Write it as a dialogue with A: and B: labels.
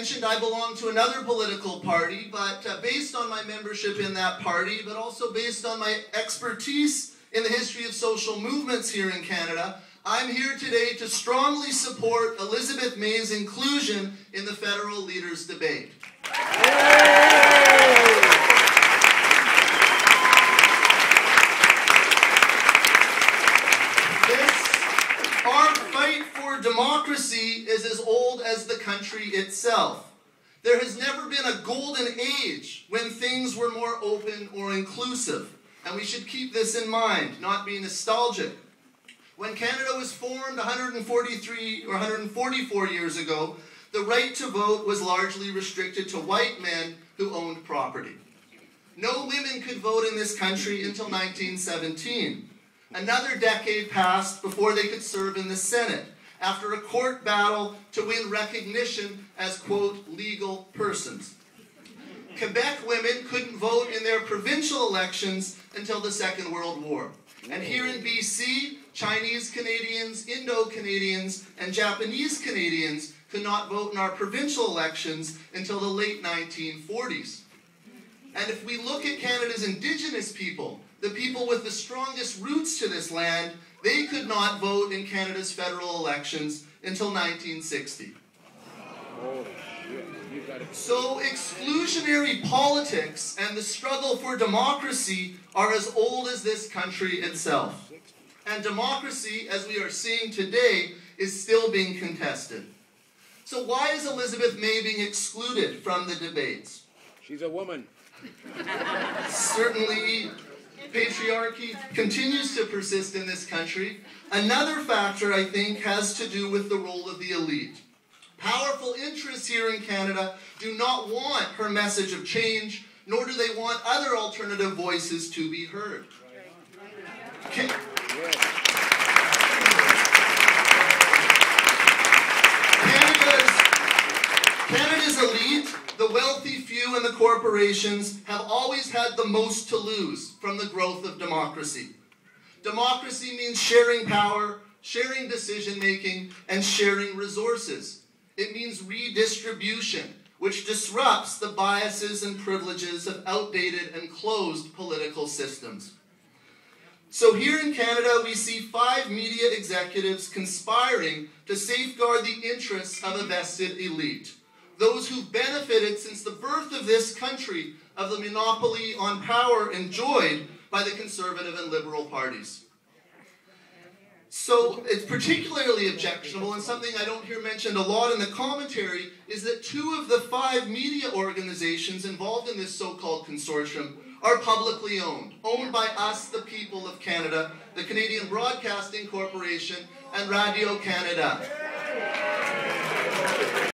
A: mentioned, I belong to another political party, but based on my membership in that party, but also based on my expertise in the history of social movements here in Canada, I'm here today to strongly support Elizabeth May's inclusion in the federal leaders' debate. Our fight for democracy is as old as the country itself. There has never been a golden age when things were more open or inclusive, and we should keep this in mind, not be nostalgic. When Canada was formed 143 or 144 years ago, the right to vote was largely restricted to white men who owned property. No women could vote in this country until 1917. Another decade passed before they could serve in the Senate, after a court battle to win recognition as, quote, legal persons. Quebec women couldn't vote in their provincial elections until the Second World War. And here in BC, Chinese Canadians, Indo-Canadians, and Japanese Canadians could not vote in our provincial elections until the late 1940s. And if we look at Canada's Indigenous people, the people with the strongest roots to this land, they could not vote in Canada's federal elections until 1960. So exclusionary politics and the struggle for democracy are as old as this country itself. And democracy, as we are seeing today, is still being contested. So why is Elizabeth May being excluded from the debates?
B: She's a woman.
A: Certainly, patriarchy continues to persist in this country. Another factor, I think, has to do with the role of the elite. Powerful interests here in Canada do not want her message of change, nor do they want other alternative voices to be heard. Canada's elite, the wealthy few and the corporations, have always had the most to lose from the growth of democracy. Democracy means sharing power, sharing decision-making, and sharing resources. It means redistribution, which disrupts the biases and privileges of outdated and closed political systems. So here in Canada, we see 5 media executives conspiring to safeguard the interests of a vested elite. Those who've benefited since the birth of this country of the monopoly on power enjoyed by the Conservative and Liberal parties. So it's particularly objectionable, and something I don't hear mentioned a lot in the commentary, is that 2 of the 5 media organizations involved in this so-called consortium are publicly owned by us, the people of Canada, the Canadian Broadcasting Corporation and Radio Canada.